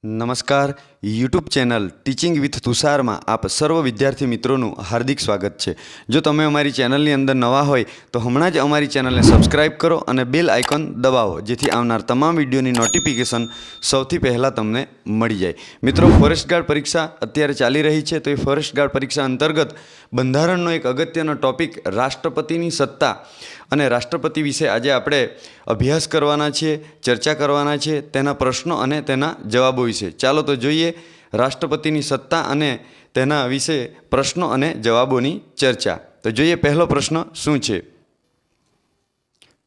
નમસ્કાર YouTube channel teaching with તુષારમાં આપ સર્વ વિદ્યાર્થી મિત્રોનું હાર્દિક સ્વાગત છે। જો તમે અમારી ચેનલની અંદર નવા હોય તો હમણાં જ અમારી ચેનલને સબસ્ક્રાઇબ કરો અને બેલ આઇકોન દબાવો, જેથી આવનાર તમામ વિડીયોની નોટિફિકેશન સૌથી પહેલાં તમને મળી જાય। મિત્રો, ફોરેસ્ટ ગાર્ડ પરીક્ષા અત્યારે ચાલી રહી છે, તો એ ફોરેસ્ટ ગાર્ડ પરીક્ષા અંતર્ગત બંધારણનો એક અગત્યનો ટોપિક રાષ્ટ્રપતિની સત્તા અને રાષ્ટ્રપતિ વિશે આજે આપણે અભ્યાસ કરવાના છીએ, ચર્ચા કરવાના છીએ, તેના પ્રશ્નો અને તેના જવાબો વિશે। ચાલો તો જોઈએ રાષ્ટ્રપતિની સત્તા અને તેના વિશે પ્રશ્નો અને જવાબોની ચર્ચા। તો જોઈએ પહેલો પ્રશ્ન શું છે।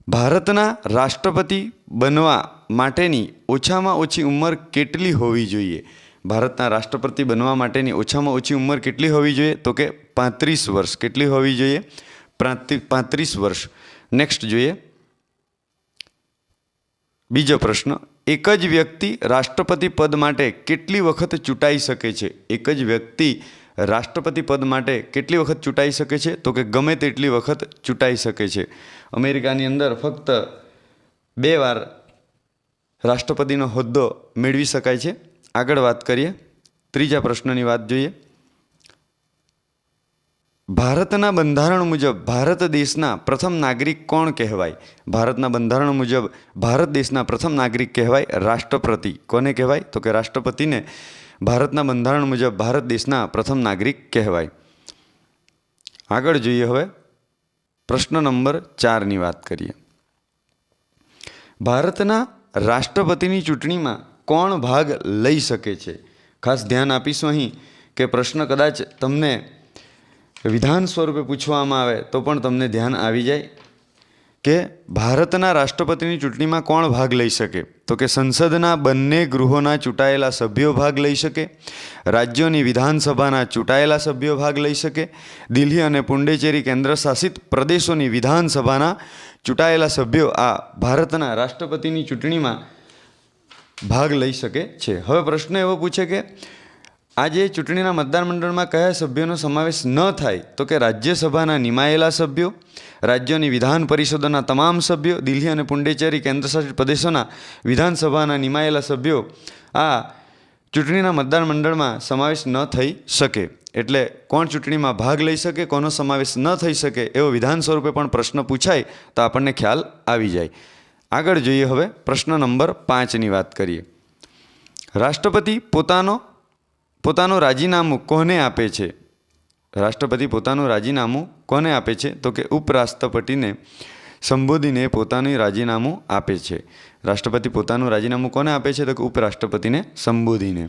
ભારતના રાષ્ટ્રપતિ બનવા માટેની ઓછામાં ઓછી ઉંમર કેટલી હોવી જોઈએ? ભારતના રાષ્ટ્રપતિ બનવા માટેની ઓછામાં ઓછી ઉંમર કેટલી હોવી જોઈએ? તો કે 35 વર્ષ। કેટલી હોવી જોઈએ? 35 વર્ષ। નેક્સ્ટ જોઈએ બીજો પ્રશ્ન, એક જ વ્યક્તિ રાષ્ટ્રપતિ પદ માટે કેટલી વખત ચૂંટાઈ શકે છે? એક જ વ્યક્તિ રાષ્ટ્રપતિ પદ માટે કેટલી વખત ચૂંટાઈ શકે છે? તો કે ગમે તેટલી વખત ચૂંટાઈ શકે છે। અમેરિકાની અંદર ફક્ત 2 વાર રાષ્ટ્રપતિનો હોદ્દો મેળવી શકાય છે। આગળ વાત કરીએ, ત્રીજા પ્રશ્નની વાત જોઈએ। ભારતના બંધારણ મુજબ ભારત દેશના પ્રથમ નાગરિક કોણ કહેવાય? ભારતના બંધારણ મુજબ ભારત દેશના પ્રથમ નાગરિક કહેવાય રાષ્ટ્રપતિ। કોને કહેવાય? તો કે રાષ્ટ્રપતિને ભારતના બંધારણ મુજબ ભારત દેશના પ્રથમ નાગરિક કહેવાય। આગળ જોઈએ હવે પ્રશ્ન નંબર 4ની વાત કરીએ। ભારતના રાષ્ટ્રપતિની ચૂંટણીમાં કોણ ભાગ લઈ શકે છે? ખાસ ધ્યાન આપીશું અહીં કે પ્રશ્ન કદાચ તમને વિધાન સ્વરૂપે પૂછવામાં આવે તો પણ તમને ધ્યાન આવી જાય કે ભારતના રાષ્ટ્રપતિની ચૂંટણીમાં કોણ ભાગ લઈ શકે? તો કે સંસદના બંને ગૃહોના ચૂંટાયેલા સભ્યો ભાગ લઈ શકે, રાજ્યોની વિધાનસભાના ચૂંટાયેલા સભ્યો ભાગ લઈ શકે, દિલ્હી અને પુડુચેરી કેન્દ્રશાસિત પ્રદેશોની વિધાનસભાના ચૂંટાયેલા સભ્યો આ ભારતના રાષ્ટ્રપતિની ચૂંટણીમાં ભાગ લઈ શકે છે। હવે પ્રશ્ન એવો પૂછે કે આજે ચૂંટણીના મતદાર મંડળમાં કયા સભ્યોનો સમાવેશ ન થાય? તો કે રાજ્યસભાના નિમાયેલા સભ્યો, રાજ્યોની વિધાન પરિષદોના તમામ સભ્યો, દિલ્હી અને પુડુચેરી કેન્દ્રશાસિત પ્રદેશોના વિધાનસભાના નિમાયેલા સભ્યો આ ચૂંટણીના મતદાર મંડળમાં સમાવેશ ન થઈ શકે। એટલે કોણ ચૂંટણીમાં ભાગ લઈ શકે, કોનો સમાવેશ ન થઈ શકે એવો વિધાન સ્વરૂપે પણ પ્રશ્ન પૂછાય તો આપણને ખ્યાલ આવી જાય। આગળ જોઈએ હવે પ્રશ્ન નંબર 5ની વાત કરીએ। રાષ્ટ્રપતિ પોતાનું રાજીનામું કોને આપે છે? રાષ્ટ્રપતિ પોતાનું રાજીનામું કોને આપે છે? તો કે ઉપરાષ્ટ્રપતિને સંબોધીને પોતાનું રાજીનામું આપે છે। રાષ્ટ્રપતિ પોતાનું રાજીનામું કોને આપે છે? તો કે ઉપરાષ્ટ્રપતિને સંબોધીને।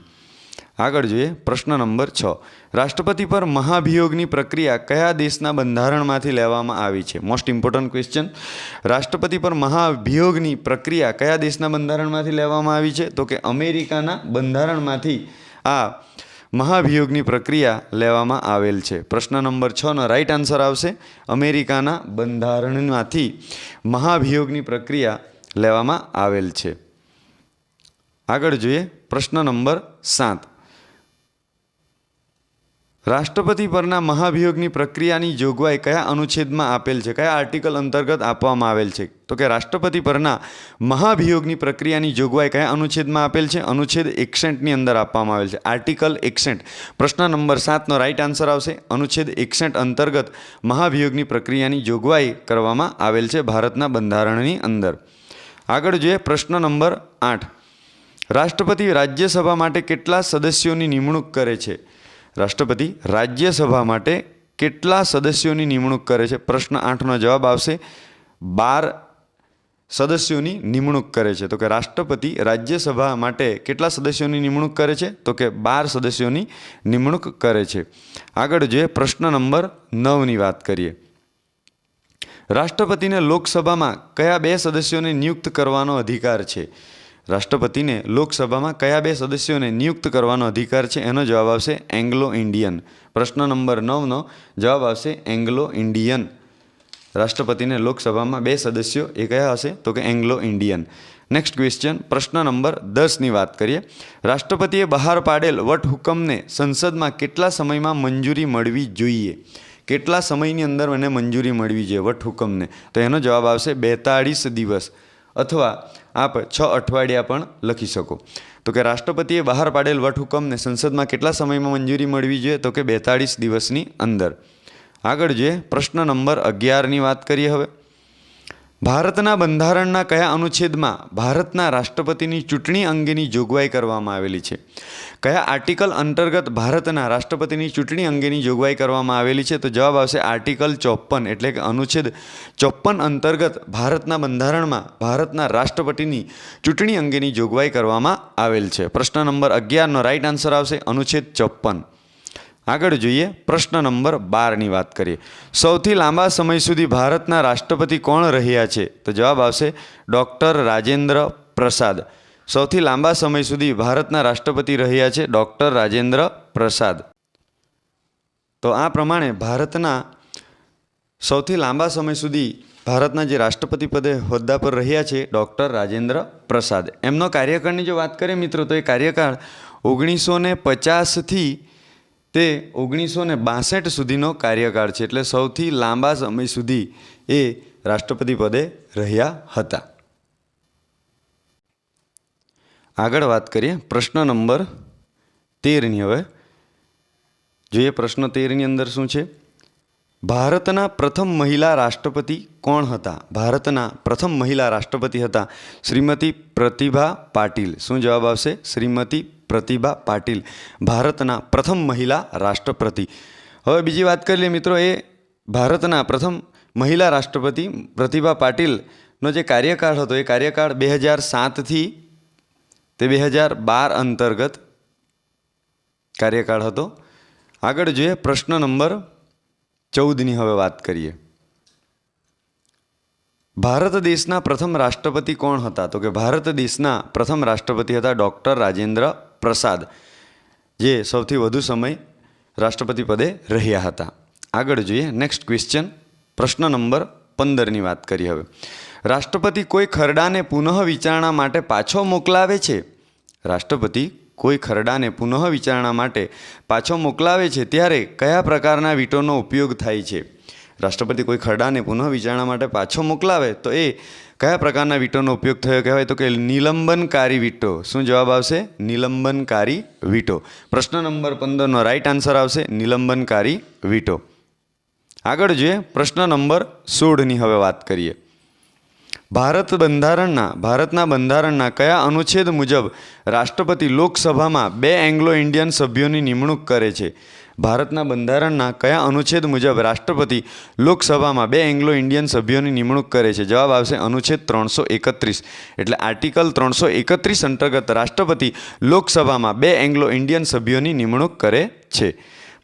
આગળ જોઈએ પ્રશ્ન નંબર 6, રાષ્ટ્રપતિ પર મહાભિયોગની પ્રક્રિયા કયા દેશના બંધારણમાંથી લેવામાં આવી છે? Most important question. રાષ્ટ્રપતિ પર મહાભિયોગની પ્રક્રિયા કયા દેશના બંધારણમાંથી લેવામાં આવી છે? તો કે અમેરિકાના બંધારણમાંથી આ મહાભિયોગની પ્રક્રિયા લેવામાં આવેલ છે। પ્રશ્ન નંબર 6નો રાઈટ આન્સર આવશે અમેરિકાના બંધારણમાંથી મહાભિયોગની પ્રક્રિયા લેવામાં આવેલ છે। આગળ જોઈએ પ્રશ્ન નંબર 7, રાષ્ટ્રપતિ પરના મહાભિયોગની પ્રક્રિયાની જોગવાઈ કયા અનુચ્છેદમાં આપેલ છે? કયા આર્ટિકલ અંતર્ગત આપવામાં આવેલ છે? તો કે રાષ્ટ્રપતિ પરના મહાભિયોગની પ્રક્રિયાની જોગવાઈ કયા અનુચ્છેદમાં આપેલ છે? અનુચ્છેદ 61ની અંદર આપવામાં આવેલ છે, આર્ટિકલ 61। પ્રશ્ન નંબર 7નો રાઈટ આન્સર આવશે અનુચ્છેદ 61 અંતર્ગત મહાભિયોગની પ્રક્રિયાની જોગવાઈ કરવામાં આવેલ છે ભારતના બંધારણની અંદર। આગળ જોઈએ પ્રશ્ન નંબર 8, રાષ્ટ્રપતિ રાજ્યસભા માટે કેટલા સદસ્યોની નિમણૂક કરે છે? રાષ્ટ્રપતિ રાજ્યસભા માટે કેટલા સદસ્યોની નિમણૂક કરે છે? પ્રશ્ન 8નો જવાબ આવશે 12 સદસ્યોની નિમણૂક કરે છે। તો કે રાષ્ટ્રપતિ રાજ્યસભા માટે કેટલા સદસ્યોની નિમણૂક કરે છે? તો કે 12 સદસ્યોની નિમણૂક કરે છે। આગળ જોઈએ પ્રશ્ન નંબર 9ની વાત કરીએ। રાષ્ટ્રપતિને લોકસભામાં કયા 2 સદસ્યોને નિયુક્ત કરવાનો અધિકાર છે? રાષ્ટ્રપતિને લોકસભામાં કયા 2 સદસ્યોને નિયુક્ત કરવાનો અધિકાર છે? એનો જવાબ આવશે એંગ્લો ઇન્ડિયન। પ્રશ્ન નંબર 9નો જવાબ આવશે એંગ્લો ઇન્ડિયન। રાષ્ટ્રપતિને લોકસભામાં 2 સદસ્યો એ કયા હશે? તો કે એંગ્લો ઇન્ડિયન। નેક્સ્ટ ક્વેશ્ચન પ્રશ્ન નંબર 10ની વાત કરીએ। રાષ્ટ્રપતિએ બહાર પાડેલ વટહુકમને સંસદમાં કેટલા સમયમાં મંજૂરી મળવી જોઈએ? કેટલા સમયની અંદર મને મંજૂરી મળવી જોઈએ વટહુકમને? તો એનો જવાબ આવશે 42 દિવસ। અથવા આપ 6 અઠવાડિયા પણ લખી શકો. તો કે રાષ્ટ્રપતિએ બહાર પાડેલ વટહુકમને સંસદમાં કેટલા સમયમાં મંજૂરી મળવી જોઈએ? તો કે 42 દિવસની અંદર. આગળ જોઈએ પ્રશ્ન નંબર 11ની વાત કરીએ. હવે ભારતના બંધારણના કયા અનુચ્છેદમાં ભારતના રાષ્ટ્રપતિની ચૂંટણી અંગેની જોગવાઈ કરવામાં આવેલી છે? કયા આર્ટિકલ અંતર્ગત ભારતના રાષ્ટ્રપતિની ચૂંટણી અંગેની જોગવાઈ કરવામાં આવેલી છે? તો જવાબ આવશે આર્ટિકલ 54 એટલે કે અનુચ્છેદ 54 અંતર્ગત ભારતના બંધારણમાં ભારતના રાષ્ટ્રપતિની ચૂંટણી અંગેની જોગવાઈ કરવામાં આવેલ છે. પ્રશ્ન નંબર 11નો રાઈટ આન્સર આવશે અનુચ્છેદ 54. આગળ જોઈએ પ્રશ્ન નંબર 12ની વાત કરીએ. સૌથી લાંબા સમય સુધી ભારતના રાષ્ટ્રપતિ કોણ રહ્યા છે? તો જવાબ આવશે ડૉક્ટર રાજેન્દ્ર પ્રસાદ. સૌથી લાંબા સમય સુધી ભારતના રાષ્ટ્રપતિ રહ્યા છે ડૉક્ટર રાજેન્દ્ર પ્રસાદ. તો આ પ્રમાણે ભારતના સૌથી લાંબા સમય સુધી ભારતના જે રાષ્ટ્રપતિ પદે હોદ્દા પર રહ્યા છે ડૉક્ટર રાજેન્દ્ર પ્રસાદ. એમનો કાર્યકાળની જો વાત કરીએ મિત્રો તો એ કાર્યકાળ 1950થી તે 1962 સુધીનો કાર્યકાળ છે. એટલે સૌથી લાંબા સમય સુધી એ રાષ્ટ્રપતિ પદે રહ્યા હતા. આગળ વાત કરીએ પ્રશ્ન નંબર 13ની. હવે જોઈએ પ્રશ્ન 13ની અંદર શું છે? ભારતના પ્રથમ મહિલા રાષ્ટ્રપતિ કોણ હતા? ભારતના પ્રથમ મહિલા રાષ્ટ્રપતિ હતા શ્રીમતી પ્રતિભા પાટીલ. શું જવાબ આવશે? શ્રીમતી પ્રતિભા પાટીલ ભારતના પ્રથમ મહિલા રાષ્ટ્રપતિ. હવે બીજી વાત કરી લઈએ મિત્રો, એ ભારતના પ્રથમ મહિલા રાષ્ટ્રપતિ પ્રતિભા પાટીલનો જે કાર્યકાળ હતો એ કાર્યકાળ 2007થી તે 2012 અંતર્ગત કાર્યકાળ હતો. આગળ જોઈએ પ્રશ્ન નંબર 14ની હવે વાત કરીએ. ભારત દેશના પ્રથમ રાષ્ટ્રપતિ કોણ હતા? તો કે ભારત દેશના પ્રથમ રાષ્ટ્રપતિ હતા ડૉક્ટર રાજેન્દ્ર પ્રસાદ, જે સૌથી વધુ સમય રાષ્ટ્રપતિ પદે રહ્યા હતા. આગળ જોઈએ નેક્સ્ટ ક્વેશ્ચન પ્રશ્ન નંબર 15ની વાત કરીએ. હવે રાષ્ટ્રપતિ કોઈ ખરડાને પુનઃ વિચારણા માટે પાછો મોકલાવે છે? રાષ્ટ્રપતિ કોઈ ખરડાને પુનઃ વિચારણા માટે પાછો મોકલાવે છે ત્યારે કયા પ્રકારના વીટોનો ઉપયોગ થાય છે? રાષ્ટ્રપતિ કોઈ ખરડાને પુનઃ વિચારણા માટે પાછો મોકલાવે તો એ કયા પ્રકારના વીટોનો ઉપયોગ થયો કહેવાય? તો કે નિલંબનકારી વીટો. શું જવાબ આવશે? નિલંબનકારી વીટો. પ્રશ્ન નંબર 15નો રાઈટ આન્સર આવશે નિલંબનકારી વીટો. આગળ જોઈએ પ્રશ્ન નંબર 16ની હવે વાત કરીએ. ભારતના બંધારણના કયા અનુચ્છેદ મુજબ રાષ્ટ્રપતિ લોકસભામાં 2 એંગ્લો ઇન્ડિયન સભ્યોની નિમણૂક કરે છે? ભારતના બંધારણના કયા અનુચ્છેદ મુજબ રાષ્ટ્રપતિ લોકસભામાં 2 એંગ્લો ઇન્ડિયન સભ્યોની નિમણૂક કરે છે? જવાબ આવશે અનુચ્છેદ 331. એટલે આર્ટિકલ 331 અંતર્ગત રાષ્ટ્રપતિ લોકસભામાં 2 એંગ્લો ઇન્ડિયન સભ્યોની નિમણૂક કરે છે.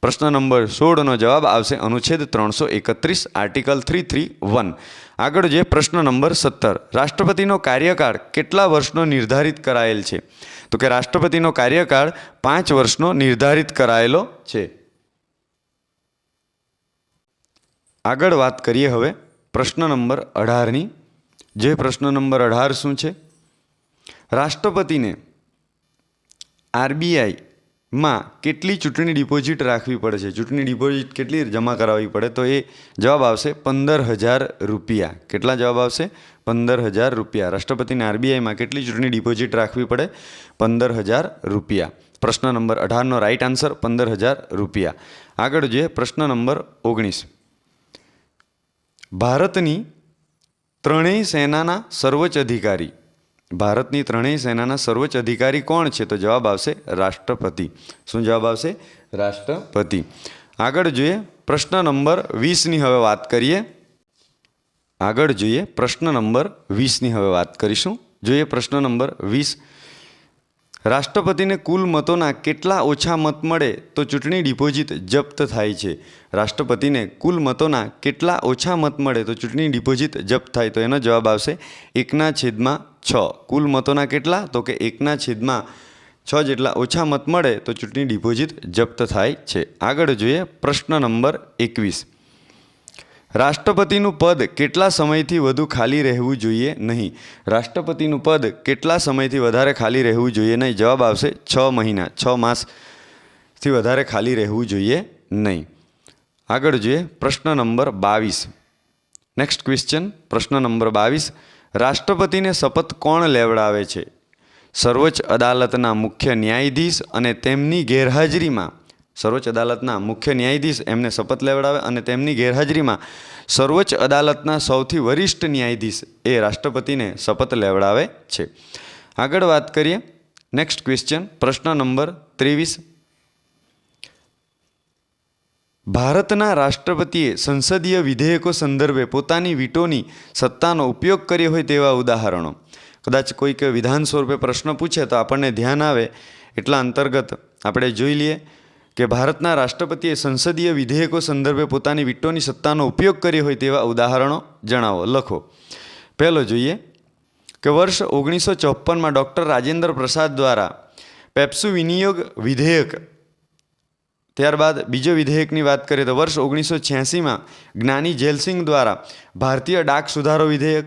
પ્રશ્ન નંબર 16નો જવાબ આવશે અનુચ્છેદ 331 આર્ટિકલ 331. આગળ જે પ્રશ્ન નંબર 17. રાષ્ટ્રપતિનો કાર્યકાળ કેટલા વર્ષનો નિર્ધારિત કરાયેલ છે? તો કે રાષ્ટ્રપતિનો કાર્યકાળ 5 વર્ષનો નિર્ધારિત કરાયેલો છે. આગળ વાત કરીએ હવે પ્રશ્ન નંબર 18ની. જે પ્રશ્ન નંબર 18 શું છે? રાષ્ટ્રપતિને આરબીઆઈમાં કેટલી ચૂંટણી ડિપોઝિટ રાખવી પડે છે? ચૂંટણી ડિપોઝિટ કેટલી જમા કરાવવી પડે? તો એ જવાબ આવશે 15,000 રૂપિયા. કેટલા જવાબ આવશે? 15,000 રૂપિયા. રાષ્ટ્રપતિને આરબીઆઈમાં કેટલી ચૂંટણી ડિપોઝિટ રાખવી પડે? 15,000 રૂપિયા. પ્રશ્ન નંબર 18નો રાઈટ આન્સર 15,000 રૂપિયા. આગળ જોઈએ પ્રશ્ન નંબર 19. ભારતની ત્રણેય સેનાના સર્વોચ્ચ અધિકારી કોણ છે? તો જવાબ આવશે રાષ્ટ્રપતિ. શું જવાબ આવશે? રાષ્ટ્રપતિ. આગળ જોઈએ પ્રશ્ન નંબર 20ની હવે વાત કરીએ. જોઈએ પ્રશ્ન નંબર 20. રાષ્ટ્રપતિને કુલ મતોના કેટલા ઓછા મત મળે તો ચૂંટણી ડિપોઝિટ જપ્ત થાય છે? રાષ્ટ્રપતિને કુલ મતોના કેટલા ઓછા મત મળે તો ચૂંટણી ડિપોઝિટ જપ્ત થાય? તો એનો જવાબ આવશે 1/6. કુલ મતોના કેટલા? તો કે 1/6 જેટલા ઓછા મત મળે તો ચૂંટણી ડિપોઝિટ જપ્ત થાય છે. આગળ જોઈએ પ્રશ્ન નંબર 21. રાષ્ટ્રપતિનું પદ કેટલા સમયથી વધુ ખાલી રહેવું જોઈએ નહીં? રાષ્ટ્રપતિનું પદ કેટલા સમયથી વધારે ખાલી રહેવું જોઈએ નહીં? જવાબ આવશે 6 મહિના. 6 માસથી વધારે ખાલી રહેવું જોઈએ નહીં. આગળ જોઈએ પ્રશ્ન નંબર 22. નેક્સ્ટ ક્વેશ્ચન પ્રશ્ન નંબર 22. રાષ્ટ્રપતિને શપથ કોણ લેવડાવે છે? સર્વોચ્ચ અદાલતના મુખ્ય ન્યાયાધીશ અને તેમની ગેરહાજરીમાં સર્વોચ્ચ અદાલતના મુખ્ય ન્યાયાધીશ એમને શપથ લેવડાવે અને તેમની ગેરહાજરીમાં સર્વોચ્ચ અદાલતના સૌથી વરિષ્ઠ ન્યાયાધીશ એ રાષ્ટ્રપતિને શપથ લેવડાવે છે. આગળ વાત કરીએ. નેક્સ્ટ ક્વેશ્ચન, પ્રશ્ન નંબર 23. ભારતના રાષ્ટ્રપતિએ સંસદીય વિધેયકો સંદર્ભે પોતાની વીટોની સત્તાનો ઉપયોગ કર્યો હોય તેવા ઉદાહરણો. કદાચ કોઈક વિધાન સ્વરૂપે પ્રશ્ન પૂછે તો આપણને ધ્યાન આવે એટલા અંતર્ગત આપણે જોઈ લઈએ કે ભારતના રાષ્ટ્રપતિએ સંસદીય વિધેયકો સંદર્ભે પોતાની વીટોની સત્તાનો ઉપયોગ કર્યો હોય તેવા ઉદાહરણો જણાવો. લખો. પહેલો જોઈએ કે વર્ષ 1954માં ડૉક્ટર રાજેન્દ્ર પ્રસાદ દ્વારા પેપ્સુ વિનિયોગ વિધેયક. ત્યારબાદ બીજો વિધેયકની વાત કરીએ તો વર્ષ 1986માં જ્ઞાની જેલસિંહ દ્વારા ભારતીય ડાક સુધારો વિધેયક.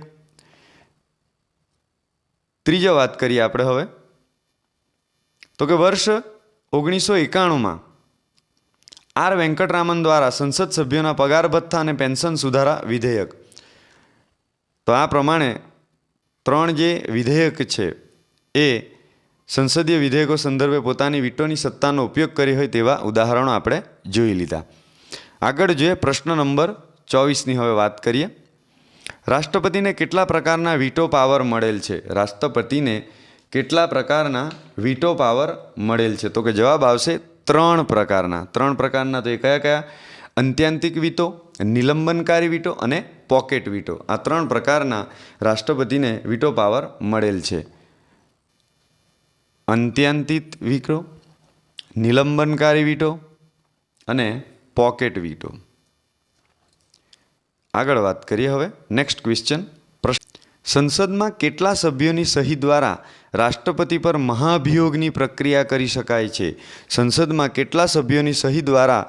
ત્રીજો વાત કરીએ આપણે હવે તો કે વર્ષ 1991માં આર વેંકટરામન દ્વારા સંસદ સભ્યોના પગાર ભથ્થા અને પેન્શન સુધારા વિધેયક. તો આ પ્રમાણે 3 જે વિધેયક છે એ સંસદીય વિધેયકો સંદર્ભે પોતાની વીટોની સત્તાનો ઉપયોગ કર્યો હોય તેવા ઉદાહરણો આપણે જોઈ લીધા. આગળ જોઈએ પ્રશ્ન નંબર 24ની હવે વાત કરીએ. રાષ્ટ્રપતિને કેટલા પ્રકારના વીટો પાવર મળેલ છે? રાષ્ટ્રપતિને કેટલા પ્રકારના વીટો પાવર મળેલ છે? તો કે જવાબ આવશે 3 પ્રકારના. 3 પ્રકારના તો એ કયા કયા? અંત્યાંતિક વીટો, નિલંબનકારી વીટો અને પોકેટ વીટો. આ 3 પ્રકારના રાષ્ટ્રપતિને વીટો પાવર મળેલ છે. અંત્યાંતિક વીટો, નિલંબનકારી વીટો અને પોકેટ વીટો. આગળ વાત કરીએ હવે. નેક્સ્ટ ક્વેશ્ચન, સંસદમાં કેટલા સભ્યોની સહી દ્વારા રાષ્ટ્રપતિ પર મહાભિયોગની પ્રક્રિયા કરી શકાય છે? સંસદમાં કેટલા સભ્યોની સહી દ્વારા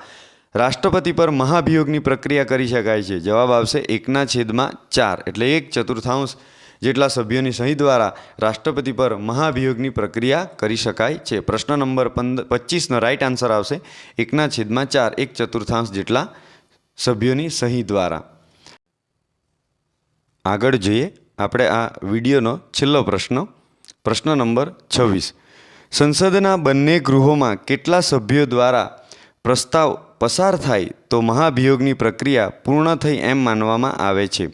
રાષ્ટ્રપતિ પર મહાભિયોગની પ્રક્રિયા કરી શકાય છે? જવાબ આવશે 1/4 એટલે 1/4 જેટલા સભ્યોની સહી દ્વારા રાષ્ટ્રપતિ પર મહાભિયોગની પ્રક્રિયા કરી શકાય છે. પ્રશ્ન નંબર 25નો રાઈટ આન્સર આવશે 1/4 1/4 જેટલા સભ્યોની સહી દ્વારા. આગળ જોઈએ આપણે આ વિડીયોનો છેલ્લો પ્રશ્ન, પ્રશ્ન નંબર 26. સંસદના બંને ગૃહોમાં કેટલા સભ્યો દ્વારા પ્રસ્તાવ પસાર થાય તો મહાભિયોગની પ્રક્રિયા પૂર્ણ થઈ એમ માનવામાં આવે છે?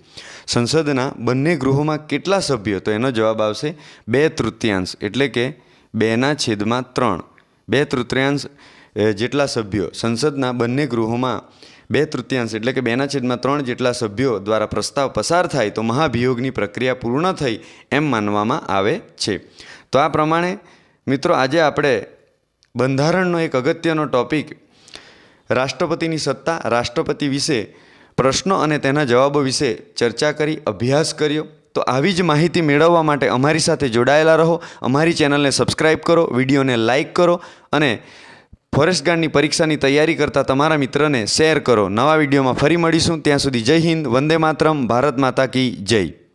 સંસદના બંને ગૃહોમાં કેટલા સભ્યો? તો એનો જવાબ આવશે 2/3 એટલે કે 2/3. 2/3 જેટલા સભ્યો સંસદના બંને ગૃહોમાં 2/3 એટલે કે 2/3 જેટલા સભ્યો દ્વારા પ્રસ્તાવ પસાર થાય તો મહાભિયોગની પ્રક્રિયા પૂર્ણ થઈ એમ માનવામાં આવે છે. તો આ પ્રમાણે મિત્રો આજે આપણે બંધારણનો એક અગત્યનો ટોપિક રાષ્ટ્રપતિની સત્તા, રાષ્ટ્રપતિ વિશે પ્રશ્નો અને તેના જવાબો વિશે ચર્ચા કરી, અભ્યાસ કર્યો. તો આવી જ માહિતી મેળવવા માટે અમારી સાથે જોડાયેલા રહો. અમારી ચેનલને સબસ્ક્રાઈબ કરો, વિડીયોને લાઇક કરો અને ફોરેસ્ટ ગાર્ડની પરીક્ષાની તૈયારી કરતા તમારા મિત્રને શેર કરો. નવા વિડીયોમાં ફરી મળીશું. ત્યાં સુધી જય હિન્દ, વંદે માતરમ, ભારત માતા કી જય.